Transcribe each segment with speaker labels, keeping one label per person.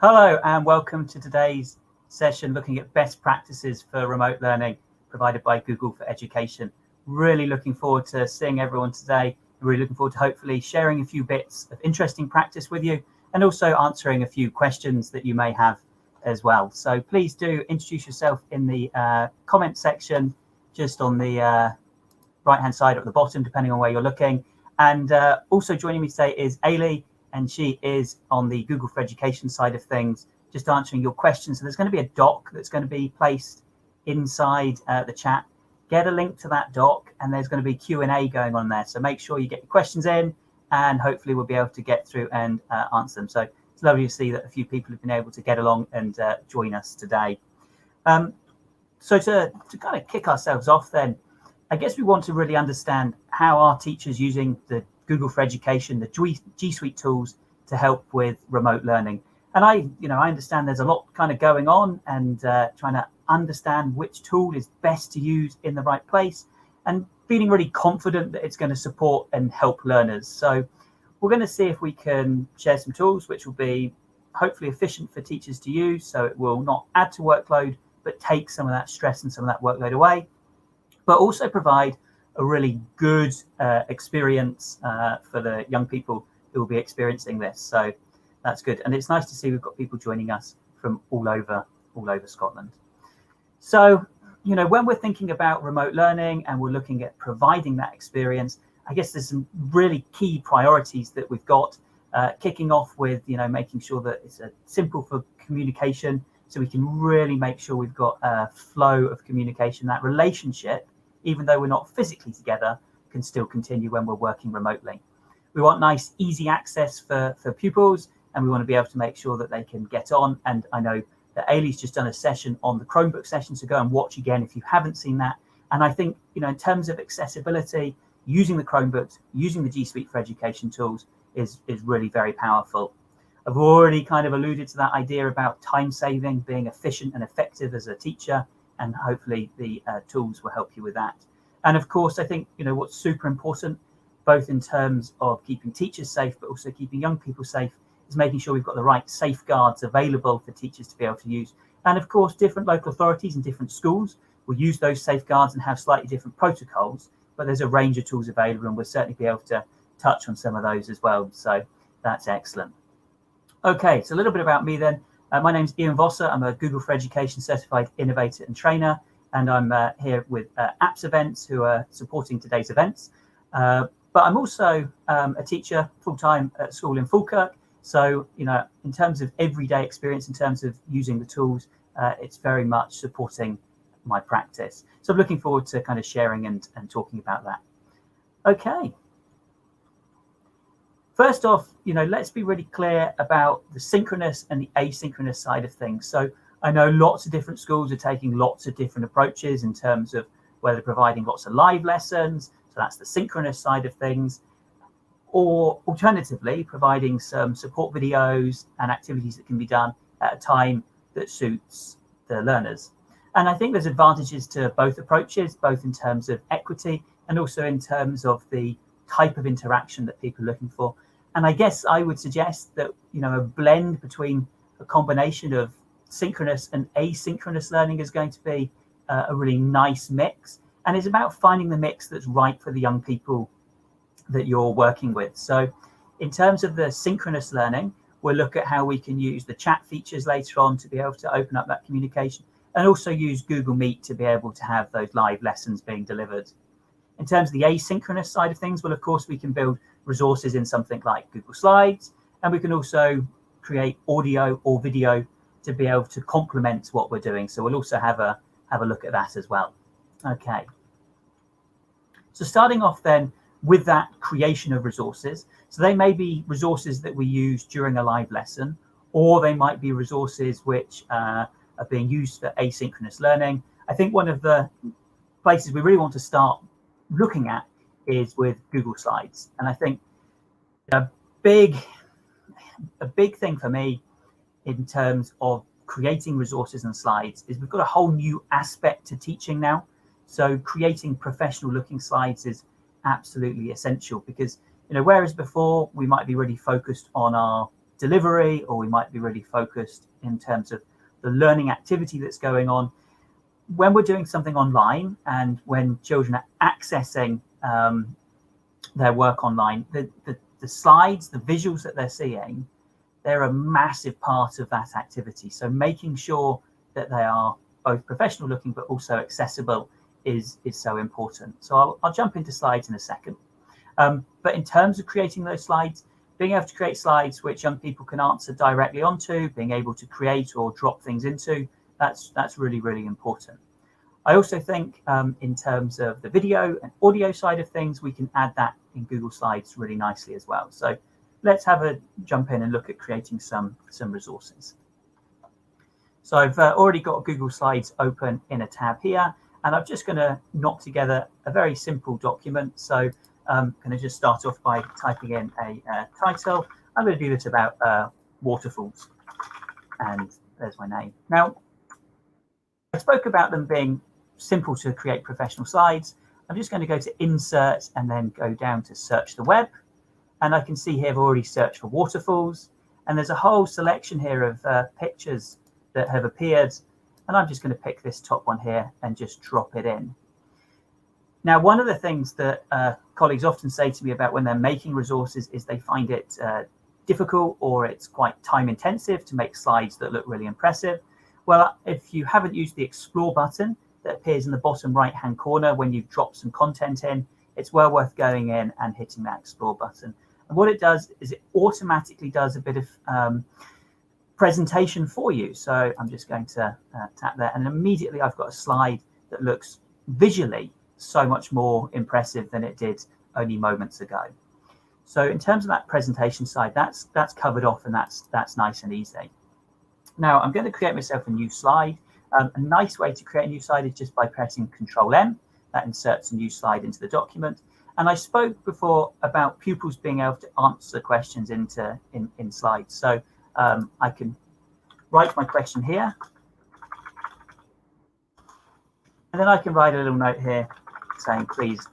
Speaker 1: Hello and welcome to today's session looking at best practices for remote learning provided by Google for Education. Really looking forward to seeing everyone today. Really looking forward to hopefully sharing a few bits of interesting practice with you and also answering a few questions that you may have as well. So please do introduce yourself in the comment section just on the right hand side or at the bottom depending on where you're looking. And also joining me today is Ailey, and she is on the Google for Education side of things, just answering your questions. So there's going to be a doc that's going to be placed inside the chat. Get a link to that doc, and there's going to be Q&A going on there. So make sure you get your questions in, and hopefully we'll be able to get through and answer them. So it's lovely to see that a few people have been able to get along and join us today. So to kind of kick ourselves off then, I guess we want to really understand how our teachers using the Google for Education, the G Suite tools to help with remote learning. And I understand there's a lot kind of going on and trying to understand which tool is best to use in the right place and feeling really confident that it's going to support and help learners. So we're going to see if we can share some tools which will be hopefully efficient for teachers to use, so it will not add to workload, but take some of that stress and some of that workload away, but also provide a really good experience for the young people who will be experiencing this. So that's good. And it's nice to see we've got people joining us from all over Scotland. So, when we're thinking about remote learning and we're looking at providing that experience, I guess there's some really key priorities that we've got, kicking off with, making sure that it's simple for communication, so we can really make sure we've got a flow of communication, that relationship, even though we're not physically together, can still continue when we're working remotely. We want nice, easy access for pupils, and we want to be able to make sure that they can get on. And I know that Ailey's just done a session on the Chromebook session, so go and watch again if you haven't seen that. And I think, in terms of accessibility, using the Chromebooks, using the G Suite for Education tools is really very powerful. I've already kind of alluded to that idea about time saving, being efficient and effective as a teacher, and hopefully the tools will help you with that. And of course, I think, what's super important, both in terms of keeping teachers safe, but also keeping young people safe, is making sure we've got the right safeguards available for teachers to be able to use. And of course, different local authorities and different schools will use those safeguards and have slightly different protocols, but there's a range of tools available, and we'll certainly be able to touch on some of those as well. So that's excellent. Okay, so a little bit about me then. My name's Ian Vosser. I'm a Google for Education certified innovator and trainer, and I'm here with Apps Events, who are supporting today's events. But I'm also a teacher full-time at school in Falkirk. So, in terms of everyday experience, in terms of using the tools, it's very much supporting my practice. So I'm looking forward to kind of sharing and talking about that. Okay. First off, let's be really clear about the synchronous and the asynchronous side of things. So I know lots of different schools are taking lots of different approaches in terms of whether providing lots of live lessons, so that's the synchronous side of things, or alternatively providing some support videos and activities that can be done at a time that suits the learners. And I think there's advantages to both approaches, both in terms of equity and also in terms of the type of interaction that people are looking for. And I guess I would suggest that, a blend between a combination of synchronous and asynchronous learning is going to be a really nice mix. And it's about finding the mix that's right for the young people that you're working with. So in terms of the synchronous learning, we'll look at how we can use the chat features later on to be able to open up that communication, and also use Google Meet to be able to have those live lessons being delivered. In terms of the asynchronous side of things, well, of course, we can build resources in something like Google Slides, and we can also create audio or video to be able to complement what we're doing. So we'll also have a look at that as well. Okay. So starting off then with that creation of resources. So they may be resources that we use during a live lesson, or they might be resources which are being used for asynchronous learning. I think one of the places we really want to start looking at is with Google Slides. And I think a big thing for me in terms of creating resources and slides is we've got a whole new aspect to teaching now. So creating professional looking slides is absolutely essential, because whereas before we might be really focused on our delivery, or we might be really focused in terms of the learning activity that's going on. When we're doing something online and when children are accessing their work online, the slides, the visuals that they're seeing, they're a massive part of that activity. So making sure that they are both professional looking but also accessible is so important. So I'll jump into slides in a second. But in terms of creating those slides, being able to create slides which young people can answer directly onto, being able to create or drop things into, that's really, really important. I also think in terms of the video and audio side of things, we can add that in Google Slides really nicely as well. So let's have a jump in and look at creating some resources. So I've already got Google Slides open in a tab here, and I'm just going to knock together a very simple document. So I'm going to just start off by typing in a title. I'm going to do this about waterfalls, and there's my name. Now, I spoke about them being simple to create professional slides. I'm just going to go to Insert and then go down to Search the Web. And I can see here I've already searched for waterfalls. And there's a whole selection here of pictures that have appeared. And I'm just going to pick this top one here and just drop it in. Now, one of the things that colleagues often say to me about when they're making resources is they find it difficult or it's quite time intensive to make slides that look really impressive. Well, if you haven't used the Explore button that appears in the bottom right-hand corner when you've dropped some content in, it's well worth going in and hitting that Explore button. And what it does is it automatically does a bit of presentation for you. So I'm just going to tap there, and immediately I've got a slide that looks visually so much more impressive than it did only moments ago. So in terms of that presentation side, that's covered off, and that's nice and easy. Now I'm going to create myself a new slide. A nice way to create a new slide is just by pressing Control-M. That inserts a new slide into the document. And I spoke before about pupils being able to answer questions in slides. So I can write my question here. And then I can write a little note here saying, please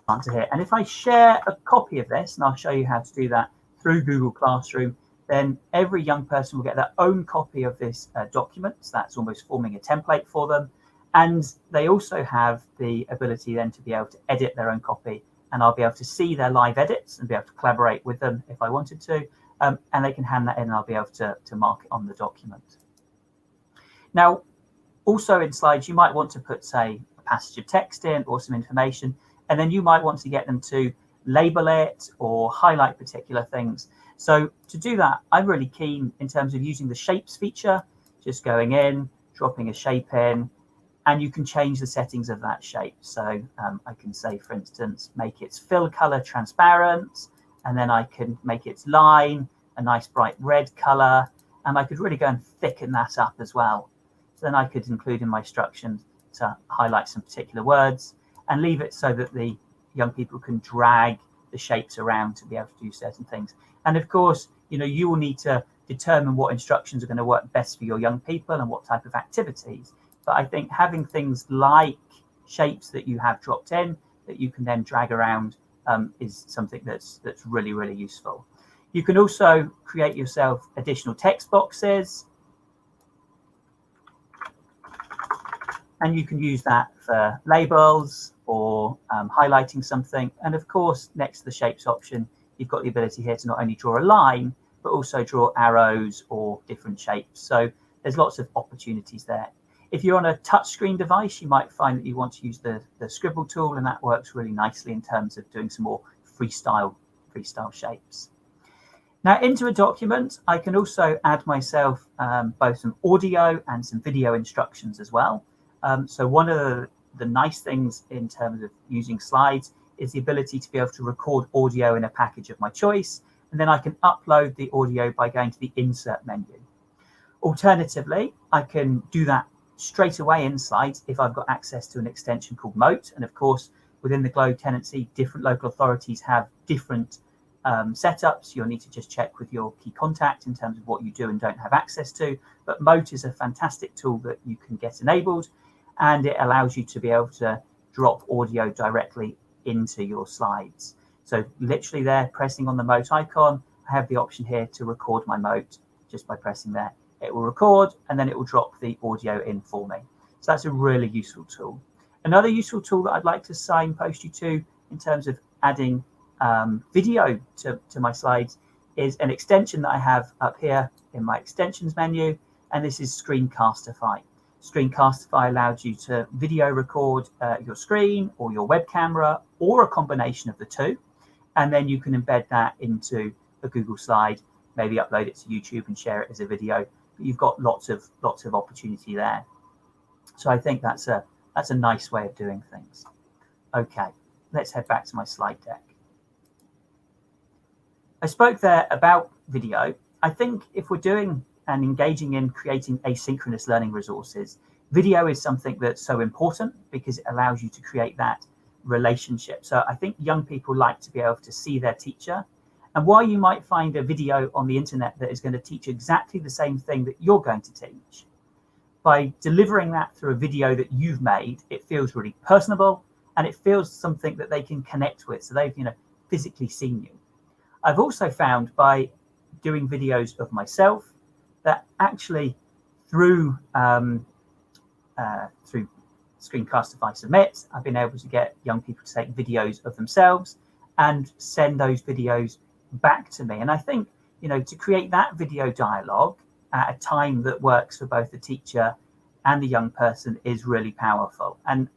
Speaker 1: answer here. And if I share a copy of this, and I'll show you how to do that through Google Classroom, then every young person will get their own copy of this document. So that's almost forming a template for them. And they also have the ability then to be able to edit their own copy, and I'll be able to see their live edits and be able to collaborate with them if I wanted to. And they can hand that in, and I'll be able to mark it on the document. Now, also in slides, you might want to put, say, a passage of text in or some information, and then you might want to get them to label it or highlight particular things. So to do that, I'm really keen in terms of using the shapes feature, just going in, dropping a shape in, and you can change the settings of that shape. So I can say, for instance, make its fill color transparent, and then I can make its line a nice bright red color, and I could really go and thicken that up as well. So then I could include in my instructions to highlight some particular words and leave it so that the young people can drag the shapes around to be able to do certain things. And of course, you will need to determine what instructions are going to work best for your young people and what type of activities. But I think having things like shapes that you have dropped in that you can then drag around is something that's really, really useful. You can also create yourself additional text boxes, and you can use that for labels or highlighting something. And of course, next to the shapes option, you've got the ability here to not only draw a line, but also draw arrows or different shapes. So there's lots of opportunities there. If you're on a touchscreen device, you might find that you want to use the scribble tool, and that works really nicely in terms of doing some more freestyle shapes. Now, into a document, I can also add myself both some audio and some video instructions as well. So one of the nice things in terms of using slides is the ability to be able to record audio in a package of my choice, and then I can upload the audio by going to the Insert menu. Alternatively, I can do that straight away in slides if I've got access to an extension called Mote. And of course, within the Globe tenancy, different local authorities have different setups. You'll need to just check with your key contact in terms of what you do and don't have access to. But Mote is a fantastic tool that you can get enabled, and it allows you to be able to drop audio directly into your slides. So literally there, pressing on the Mote icon, I have the option here to record my note just by pressing there. It will record and then it will drop the audio in for me. So that's a really useful tool. Another useful tool that I'd like to signpost you to in terms of adding video to my slides is an extension that I have up here in my extensions menu, and this is Screencastify. Screencastify allows you to video record your screen or your web camera or a combination of the two, and then you can embed that into a Google slide, maybe upload it to YouTube and share it as a video. But you've got lots of opportunity there. So I think that's a nice way of doing things. Okay, let's head back to my slide deck. I spoke there about video. I think if we're doing and engaging in creating asynchronous learning resources, video is something that's so important because it allows you to create that relationship. So I think young people like to be able to see their teacher. And while you might find a video on the internet that is going to teach exactly the same thing that you're going to teach, by delivering that through a video that you've made, it feels really personable and it feels something that they can connect with. So they've, physically seen you. I've also found by doing videos of myself that actually through Screencastify Submit, I've been able to get young people to take videos of themselves and send those videos back to me. And I think, to create that video dialogue at a time that works for both the teacher and the young person is really powerful. And,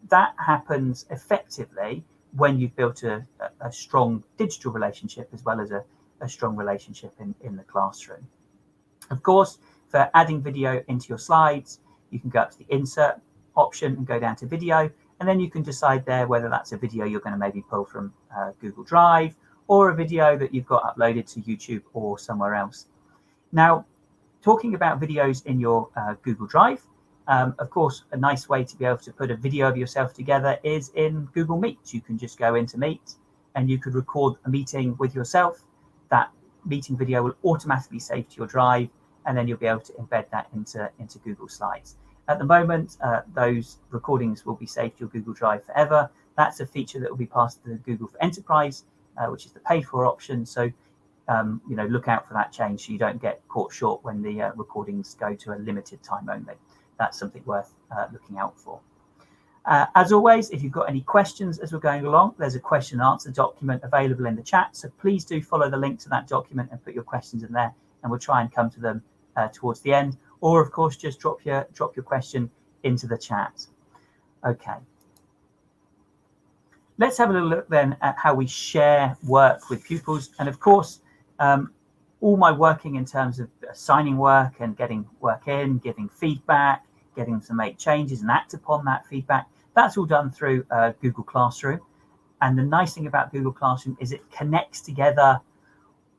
Speaker 1: that happens effectively when you've built a strong digital relationship as well as a strong relationship in the classroom. Of course, for adding video into your slides, you can go up to the insert option and go down to video, and then you can decide there whether that's a video you're going to maybe pull from Google Drive or a video that you've got uploaded to YouTube or somewhere else. Now, talking about videos in your Google Drive, of course, a nice way to be able to put a video of yourself together is in Google Meet. You can just go into Meet and you could record a meeting with yourself. That meeting video will automatically save to your drive, and then you'll be able to embed that into Google Slides. At the moment, those recordings will be saved to your Google Drive forever. That's a feature that will be passed to Google for Enterprise, which is the paid for option. So, look out for that change so you don't get caught short when the recordings go to a limited time only. That's something worth looking out for. As always, if you've got any questions as we're going along, there's a question and answer document available in the chat. So please do follow the link to that document and put your questions in there, and we'll try and come to them towards the end. Or of course, just drop your question into the chat. Okay. Let's have a little look then at how we share work with pupils. And of course, all my working in terms of assigning work and getting work in, giving feedback, getting them to make changes and act upon that feedback, that's all done through Google Classroom. And the nice thing about Google Classroom is it connects together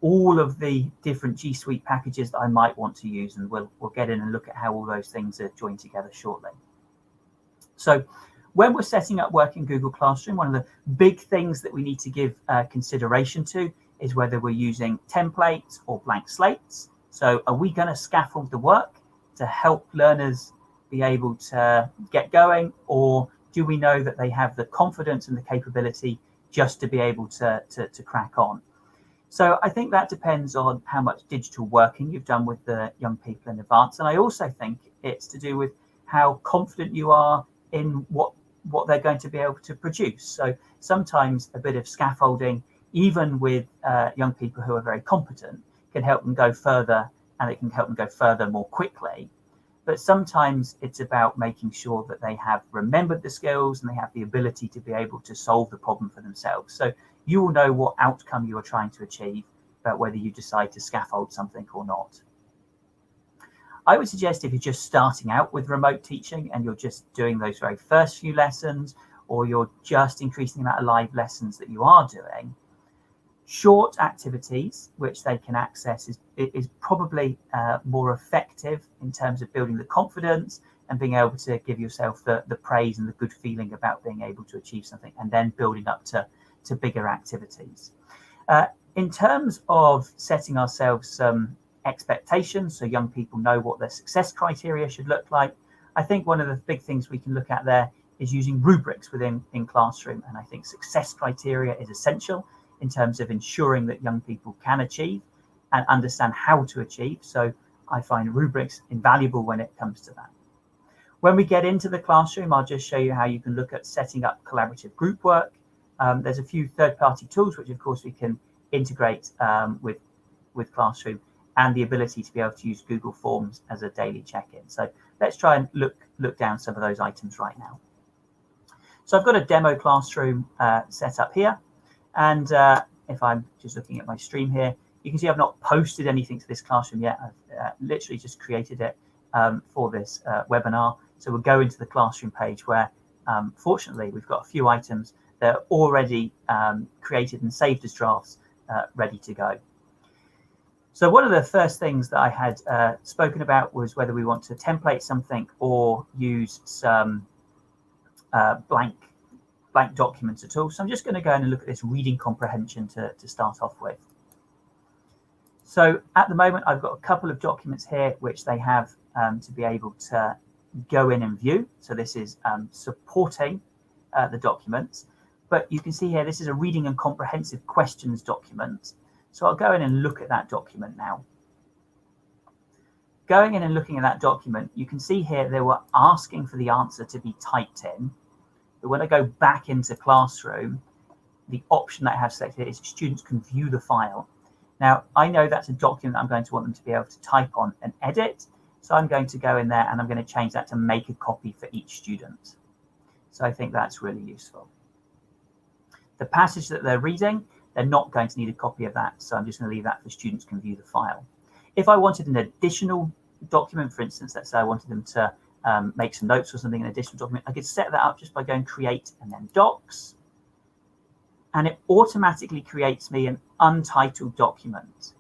Speaker 1: all of the different G Suite packages that I might want to use, and we'll get in and look at how all those things are joined together shortly. So when we're setting up work in Google Classroom, one of the big things that we need to give consideration to is whether we're using templates or blank slates. So are we going to scaffold the work to help learners be able to get going, or do we know that they have the confidence and the capability just to be able to crack on? So I think that depends on how much digital working you've done with the young people in advance. And I also think it's to do with how confident you are in what they're going to be able to produce. So sometimes a bit of scaffolding, even with young people who are very competent, can help them go further, and it can help them go further more quickly. But sometimes it's about making sure that they have remembered the skills and they have the ability to be able to solve the problem for themselves. So you will know what outcome you are trying to achieve about whether you decide to scaffold something or not. I would suggest if you're just starting out with remote teaching and you're just doing those very first few lessons, or you're just increasing the amount of live lessons that you are doing, short activities which they can access is probably more effective in terms of building the confidence and being able to give yourself the praise and the good feeling about being able to achieve something, and then building up to bigger activities. In terms of setting ourselves some expectations so young people know what their success criteria should look like, I think one of the big things we can look at there is using rubrics in Classroom. And I think success criteria is essential. in terms of ensuring that young people can achieve and understand how to achieve. So I find rubrics invaluable when it comes to that. When we get into the classroom, I'll just show you how you can look at setting up collaborative group work. There's a few third-party tools, which of course we can integrate with Classroom, and the ability to be able to use Google Forms as a daily check-in. So let's try and look down some of those items right now. So I've got a demo classroom set up here. And if I'm just looking at my stream here, you can see I've not posted anything to this classroom yet. I've literally just created it for this webinar. So we'll go into the classroom page where, fortunately, we've got a few items that are already created and saved as drafts, ready to go. So one of the first things that I had spoken about was whether we want to template something or use some blank documents at all. So I'm just going to go in and look at this reading comprehension to start off with. So at the moment, I've got a couple of documents here which they have to be able to go in and view. So this is supporting the documents. But you can see here, this is a reading and comprehensive questions document. So I'll go in and look at that document now. Going in and looking at that document, you can see here they were asking for the answer to be typed in. But when I go back into Classroom, the option that I have selected is students can view the file. Now, I know that's a document I'm going to want them to be able to type on and edit. So I'm going to go in there and I'm going to change that to make a copy for each student. So I think that's really useful. The passage that they're reading, they're not going to need a copy of that. So I'm just going to leave that for students can view the file. If I wanted an additional document, for instance, let's say I wanted them to make some notes or something, an additional document, I could set that up just by going create and then docs. And it automatically creates me an untitled document.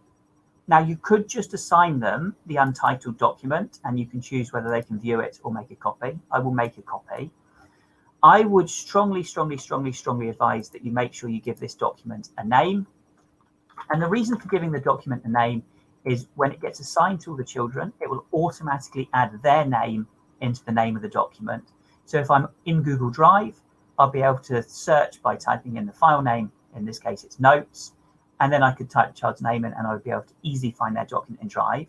Speaker 1: Now you could just assign them the untitled document and you can choose whether they can view it or make a copy. I will make a copy. I would strongly advise that you make sure you give this document a name. And the reason for giving the document a name is when it gets assigned to all the children, it will automatically add their name into the name of the document. So if I'm in Google Drive, I'll be able to search by typing in the file name. In this case, it's notes. And then I could type the child's name in and I would be able to easily find their document in Drive.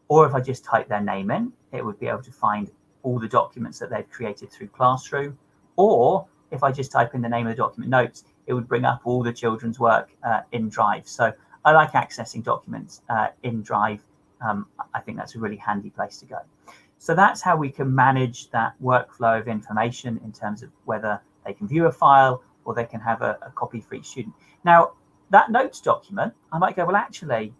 Speaker 1: Or if I just type their name in, it would be able to find all the documents that they've created through Classroom. Or if I just type in the name of the document notes, it would bring up all the children's work in Drive. So I like accessing documents in Drive. I think that's a really handy place to go. So that's how we can manage that workflow of information in terms of whether they can view a file or they can have a copy for each student. Now, that notes document, I might go, well, actually,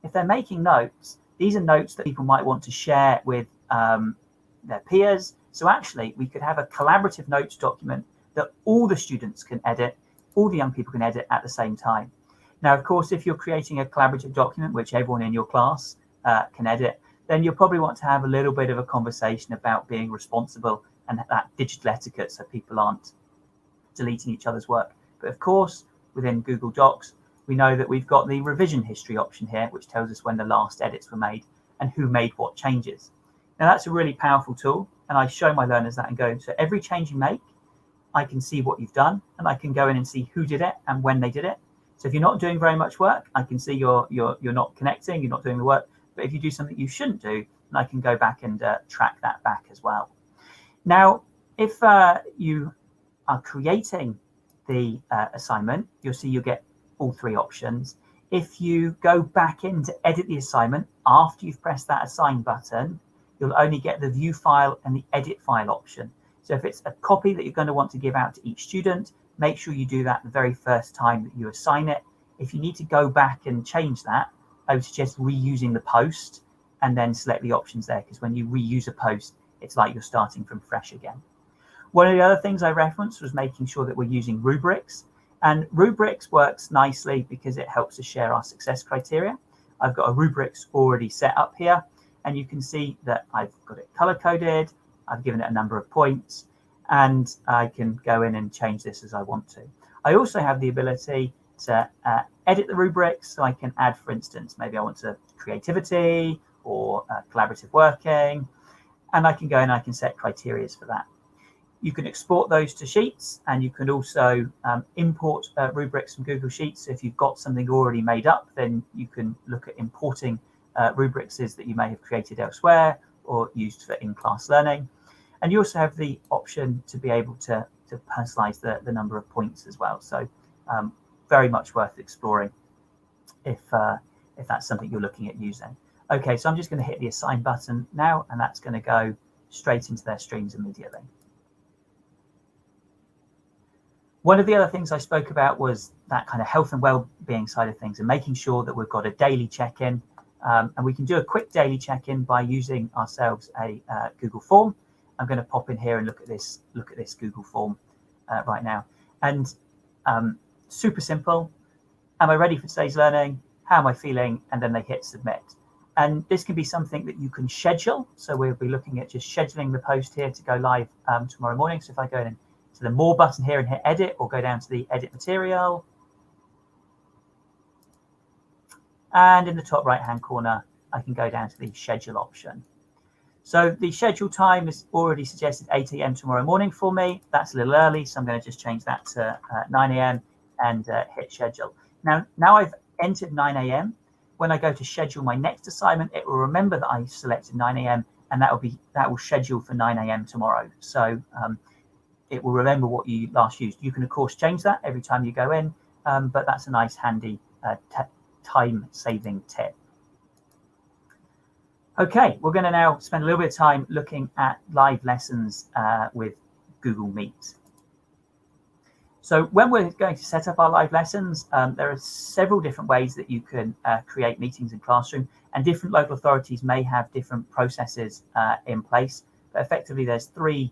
Speaker 1: if they're making notes, these are notes that people might want to share with their peers. So actually, we could have a collaborative notes document that all the students can edit, all the young people can edit at the same time. Now, of course, if you're creating a collaborative document, which everyone in your class can edit, then you'll probably want to have a little bit of a conversation about being responsible and that digital etiquette so people aren't deleting each other's work. But of course, within Google Docs, we know that we've got the revision history option here, which tells us when the last edits were made and who made what changes. Now, that's a really powerful tool. And I show my learners that and go, so every change you make, I can see what you've done and I can go in and see who did it and when they did it. So if you're not doing very much work, I can see you're not connecting, you're not doing the work. But if you do something you shouldn't do, then I can go back and track that back as well. Now, if you are creating the assignment, you'll see you get all three options. If you go back in to edit the assignment after you've pressed that assign button, you'll only get the view file and the edit file option. So if it's a copy that you're going to want to give out to each student, make sure you do that the very first time that you assign it. If you need to go back and change that, I would suggest reusing the post and then select the options there, because when you reuse a post, it's like you're starting from fresh again. One of the other things I referenced was making sure that we're using rubrics. And rubrics works nicely because it helps us share our success criteria. I've got a rubrics already set up here. And you can see that I've got it color-coded, I've given it a number of points, and I can go in and change this as I want to. I also have the ability to edit the rubrics, so I can add, for instance, maybe I want to creativity or collaborative working, and I can go in and I can set criteria for that. You can export those to Sheets, and you can also import rubrics from Google Sheets. So if you've got something already made up, then you can look at importing rubrics that you may have created elsewhere or used for in-class learning. And you also have the option to be able to personalize the number of points as well. So very much worth exploring if that's something you're looking at using. Okay, so I'm just going to hit the assign button now, and that's going to go straight into their streams immediately. One of the other things I spoke about was that kind of health and well-being side of things and making sure that we've got a daily check-in. And we can do a quick daily check-in by using ourselves a Google form. I'm going to pop in here and look at this Google form right now. And super simple. Am I ready for today's learning? How am I feeling? And then they hit submit. And this can be something that you can schedule. So we'll be looking at just scheduling the post here to go live tomorrow morning. So if I go in to the more button here and hit edit, or go down to the edit material. And in the top right hand corner, I can go down to the schedule option. So the schedule time is already suggested 8 AM tomorrow morning for me. That's a little early, so I'm going to just change that to 9 AM and hit schedule. Now I've entered 9 AM. When I go to schedule my next assignment, it will remember that I selected 9 AM, and that will schedule for 9 AM tomorrow. So it will remember what you last used. You can of course change that every time you go in, but that's a nice handy time-saving tip. Okay, we're going to now spend a little bit of time looking at live lessons with Google Meet. So when we're going to set up our live lessons, there are several different ways that you can create meetings in Classroom, and different local authorities may have different processes in place. But effectively, there's 3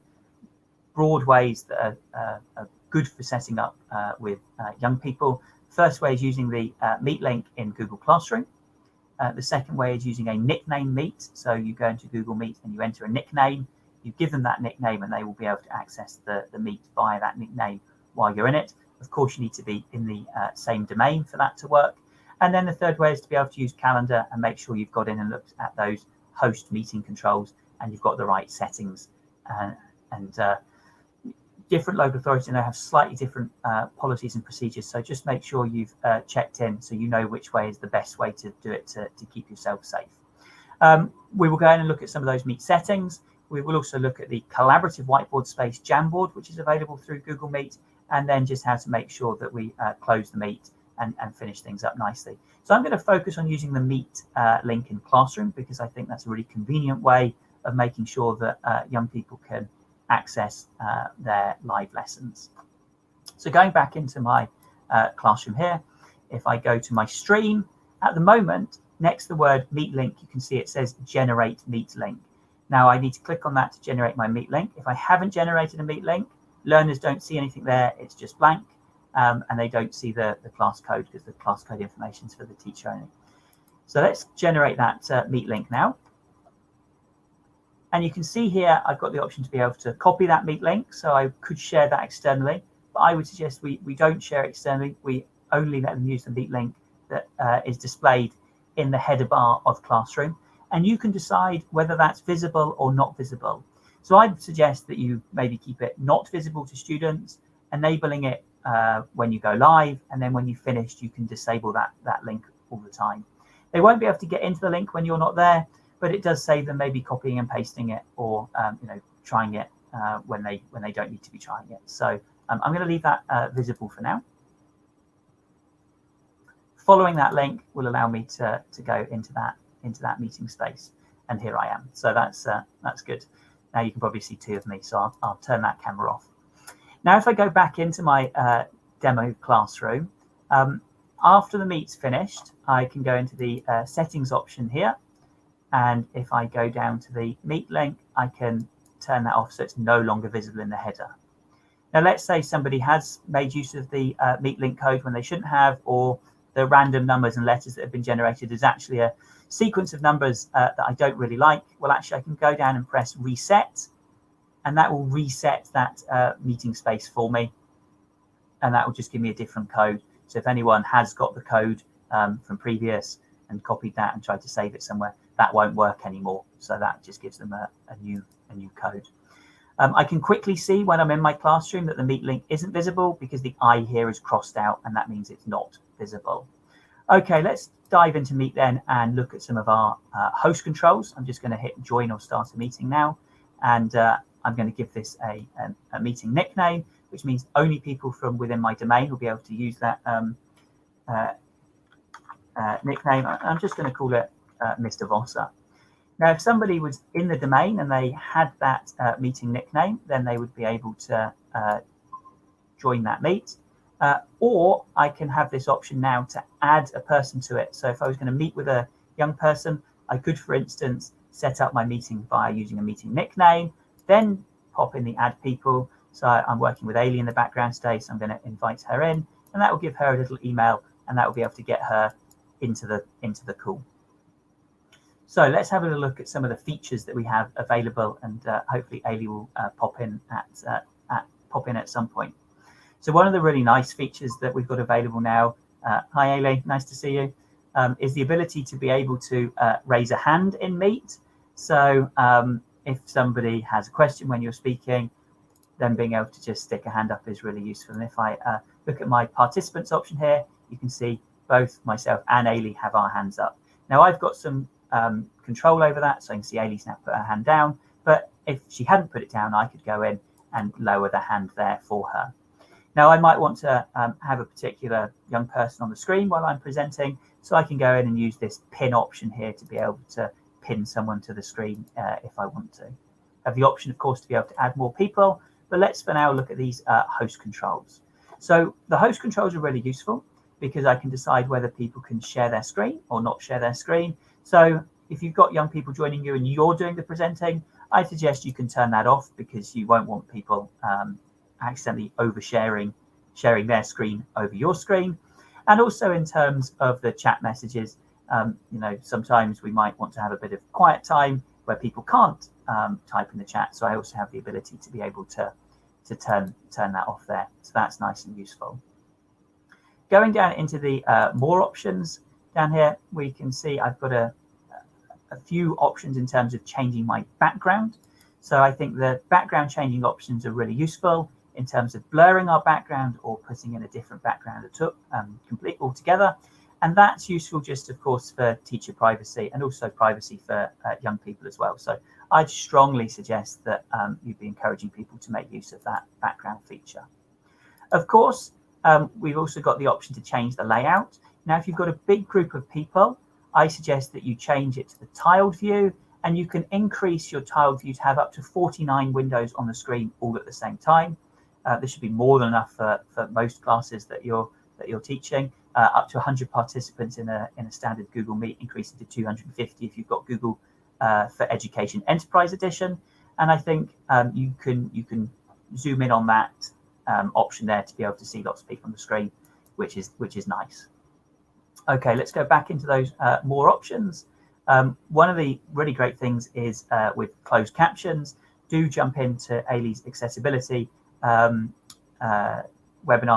Speaker 1: broad ways that are good for setting up with young people. First way is using the Meet link in Google Classroom. The second way is using a nickname Meet. So you go into Google Meet and you enter a nickname. You give them that nickname, and they will be able to access the Meet via that nickname while you're in it. Of course, you need to be in the same domain for that to work. And then the third way is to be able to use Calendar and make sure you've got in and looked at those host meeting controls and you've got the right settings. Different local authorities have slightly different policies and procedures, so just make sure you've checked in so you know which way is the best way to do it to keep yourself safe. We will go in and look at some of those Meet settings. We will also look at the collaborative whiteboard space Jamboard, which is available through Google Meet, and then just how to make sure that we close the Meet and finish things up nicely. So I'm going to focus on using the Meet link in Classroom, because I think that's a really convenient way of making sure that young people can access their live lessons. So going back into my Classroom here, if I go to my stream, at the moment, next to the word Meet link, you can see it says Generate Meet link. Now I need to click on that to generate my Meet link. If I haven't generated a Meet link, learners don't see anything there, it's just blank, and they don't see the class code, because the class code information is for the teacher only. So let's generate that Meet link now. And you can see here, I've got the option to be able to copy that Meet link. So I could share that externally, but I would suggest we don't share it externally. We only let them use the Meet link that is displayed in the header bar of Classroom. And you can decide whether that's visible or not visible. So I'd suggest that you maybe keep it not visible to students, enabling it when you go live. And then when you've finished, you can disable that link all the time. They won't be able to get into the link when you're not there, but it does save them maybe copying and pasting it, or trying it when they don't need to be trying it. So I'm going to leave that visible for now. Following that link will allow me to go into that meeting space, and here I am. So that's good. Now you can probably see 2 of me, so I'll turn that camera off. Now if I go back into my demo Classroom, after the Meet's finished, I can go into the settings option here. And if I go down to the Meet link, I can turn that off so it's no longer visible in the header. Now, let's say somebody has made use of the Meet link code when they shouldn't have, or the random numbers and letters that have been generated is actually a sequence of numbers that I don't really like. Well, actually, I can go down and press Reset, and that will reset that meeting space for me. And that will just give me a different code. So if anyone has got the code from previous and copied that and tried to save it somewhere, that won't work anymore. So that just gives them a new code. I can quickly see when I'm in my classroom that the Meet link isn't visible because the I here is crossed out, and that means it's not visible. Okay, let's dive into Meet then and look at some of our host controls. I'm just going to hit join or start a meeting now, and I'm going to give this a meeting nickname, which means only people from within my domain will be able to use that nickname. I'm just going to call it Mr. Vosser. Now, if somebody was in the domain and they had that meeting nickname, then they would be able to join that meet. Or I can have this option now to add a person to it. So if I was going to meet with a young person, I could, for instance, set up my meeting by using a meeting nickname, then pop in the add people. So I'm working with Ailey in the background today, so I'm going to invite her in, and that will give her a little email, and that will be able to get her into the call. So let's have a look at some of the features that we have available, and hopefully Ailey will pop in at some point. So one of the really nice features that we've got available now, hi Ailey, nice to see you, is the ability to be able to raise a hand in Meet. So if somebody has a question when you're speaking, then being able to just stick a hand up is really useful. And if I look at my participants option here, you can see both myself and Ailey have our hands up. Now I've got some control over that, so I can see Ailey's now put her hand down, but if she hadn't put it down, I could go in and lower the hand there for her. Now I might want to have a particular young person on the screen while I'm presenting, so I can go in and use this pin option here to be able to pin someone to the screen if I want to. I have the option, of course, to be able to add more people, but let's for now look at these host controls. So the host controls are really useful because I can decide whether people can share their screen or not share their screen. So if you've got young people joining you and you're doing the presenting, I suggest you can turn that off because you won't want people accidentally sharing their screen over your screen. And also in terms of the chat messages, sometimes we might want to have a bit of quiet time where people can't type in the chat. So I also have the ability to be able to turn that off there. So that's nice and useful. Going down into the more options down here, we can see I've got a few options in terms of changing my background. So I think the background changing options are really useful in terms of blurring our background or putting in a different background complete altogether. And that's useful just, of course, for teacher privacy and also privacy for young people as well. So I'd strongly suggest that you'd be encouraging people to make use of that background feature. Of course, we've also got the option to change the layout. Now, if you've got a big group of people, I suggest that you change it to the tiled view, and you can increase your tiled view to have up to 49 windows on the screen all at the same time. This should be more than enough for most classes that you're teaching. Up to 100 participants in a standard Google Meet, increasing to 250 if you've got Google for Education Enterprise Edition. And I think you can zoom in on that option there to be able to see lots of people on the screen, which is nice. Okay, let's go back into those more options. One of the really great things is with closed captions. Do jump into Ailey's accessibility webinar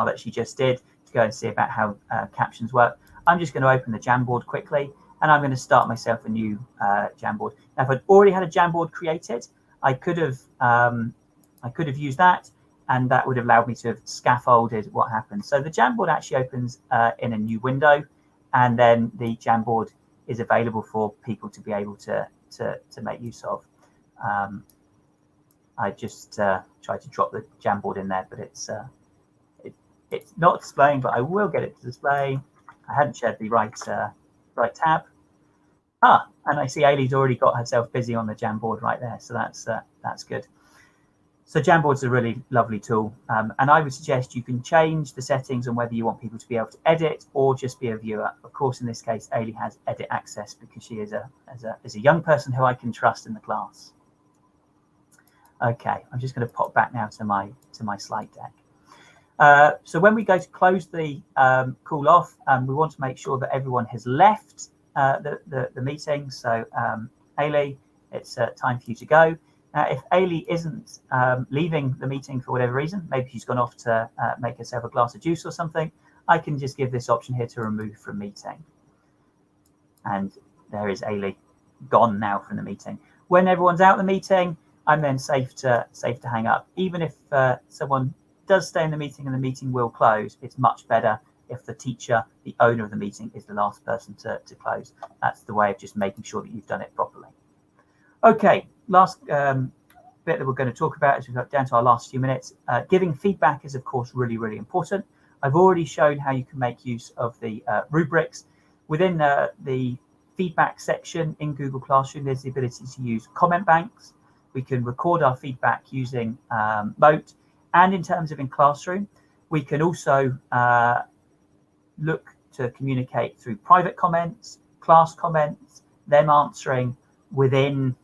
Speaker 1: that she just did to go and see about how captions work. I'm just going to open the Jamboard quickly, and I'm going to start myself a new Jamboard. Now, if I'd already had a Jamboard created, I could have used that, and that would have allowed me to have scaffolded what happened. So the Jamboard actually opens in a new window, and then the Jamboard is available for people to be able to make use of. I just tried to drop the Jamboard in there, but it's not displaying, but I will get it to display. I hadn't shared the right tab. And I see Ailey's already got herself busy on the Jamboard right there, so that's good. So Jamboard's a really lovely tool, and I would suggest you can change the settings on whether you want people to be able to edit or just be a viewer. Of course, in this case, Ailey has edit access because she is a young person who I can trust in the class. Okay, I'm just going to pop back now to my slide deck. So when we go to close the call off, we want to make sure that everyone has left the meeting. So Ailey, it's time for you to go. Now, if Ailey isn't leaving the meeting for whatever reason, maybe she's gone off to make herself a glass of juice or something, I can just give this option here to remove from meeting. And there is Ailey gone now from the meeting. When everyone's out of the meeting, I'm then safe to hang up. Even if someone does stay in the meeting and the meeting will close, it's much better if the teacher, the owner of the meeting, is the last person to close. That's the way of just making sure that you've done it properly. Okay, last bit that we're going to talk about as we've got down to our last few minutes. Giving feedback is, of course, really, really important. I've already shown how you can make use of the rubrics. Within the feedback section in Google Classroom, there's the ability to use comment banks. We can record our feedback using Mote. And in terms of in Classroom, we can also look to communicate through private comments, class comments, them answering within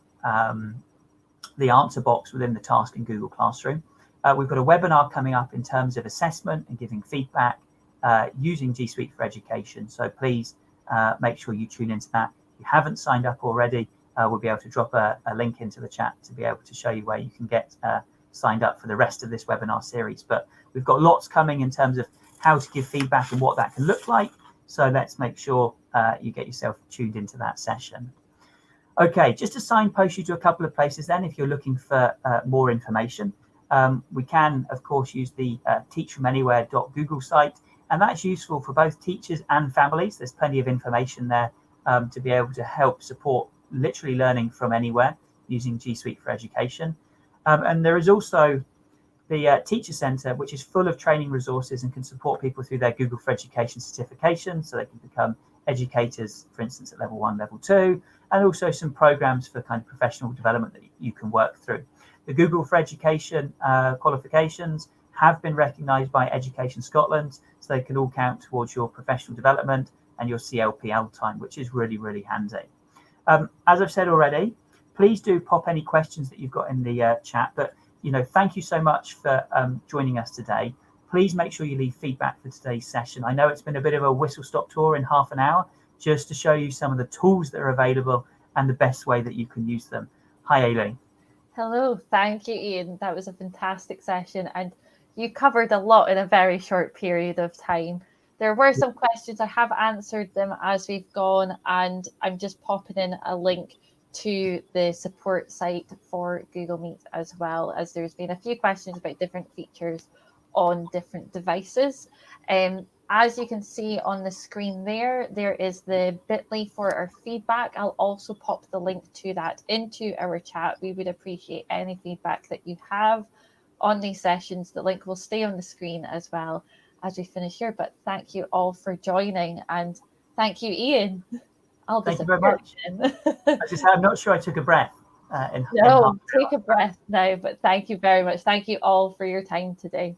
Speaker 1: the answer box within the task in Google Classroom. We've got a webinar coming up in terms of assessment and giving feedback using G Suite for Education. So please make sure you tune into that. If you haven't signed up already, we'll be able to drop a link into the chat to be able to show you where you can get signed up for the rest of this webinar series. But we've got lots coming in terms of how to give feedback and what that can look like. So let's make sure you get yourself tuned into that session. Okay, just to signpost you to a couple of places then, if you're looking for more information. We can, of course, use the teachfromanywhere.google site, and that's useful for both teachers and families. There's plenty of information there to be able to help support literally learning from anywhere using G Suite for Education. And there is also the Teacher Centre, which is full of training resources and can support people through their Google for Education certification, so they can become educators, for instance, at level 1, level 2, and also some programs for kind of professional development that you can work through. The Google for Education qualifications have been recognised by Education Scotland, so they can all count towards your professional development and your CLPL time, which is really, really handy. As I've said already, please do pop any questions that you've got in the chat. But thank you so much for joining us today. Please make sure you leave feedback for today's session. I know it's been a bit of a whistle-stop tour in half an hour, just to show you some of the tools that are available and the best way that you can use them. Hi, Aileen.
Speaker 2: Hello, thank you, Ian. That was a fantastic session, and you covered a lot in a very short period of time. There were some questions, I have answered them as we've gone, and I'm just popping in a link to the support site for Google Meet, as well as there's been a few questions about different features on different devices. As you can see on the screen there is the bit.ly for our feedback. I'll also pop the link to that into our chat. We would appreciate any feedback that you have on these sessions. The link will stay on the screen as well as we finish here. But thank you all for joining, and thank you, Ian.
Speaker 1: Thank you very much. I'm not sure I took a breath.
Speaker 2: No, take a breath now, but thank you very much. Thank you all for your time today.